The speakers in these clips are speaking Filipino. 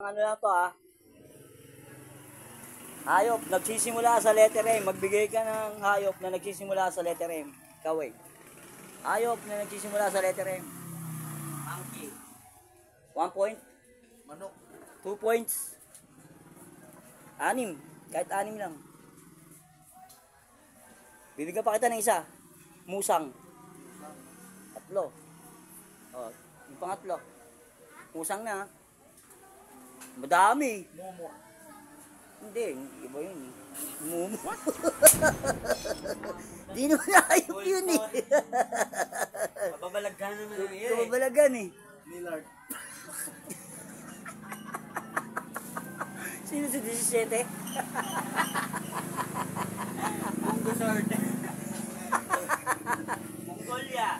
Ano lang to Hayop, nagsisimula sa letter M. Magbigay ka ng hayop na nagsisimula sa letter M. Ikaw Hayop na nagsisimula sa letter M. Monkey. 1 point. Manok. 2 points. 6. Kahit 6 lang. Bibigyan pa kita ng isa. Musang. 3. Yung pangatlo. Musang na. Madami. Momo. Hindi, iba yun Mumu. Di naman ayop yun Mababalaghan naman yun Kababalagan Millard. Sino si 17? Munggo sword. Mongolia.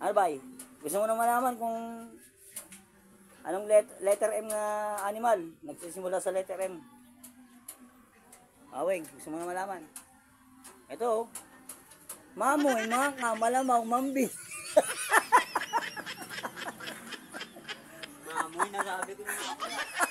Ano ba Gusto mo na malaman kung anong letter M na animal nagsisimula sa letter M? Aweng, gusto mo na malaman? Ito Mamoy, maka, malamaw, mambi. Mamoy, nasabi ko na ako.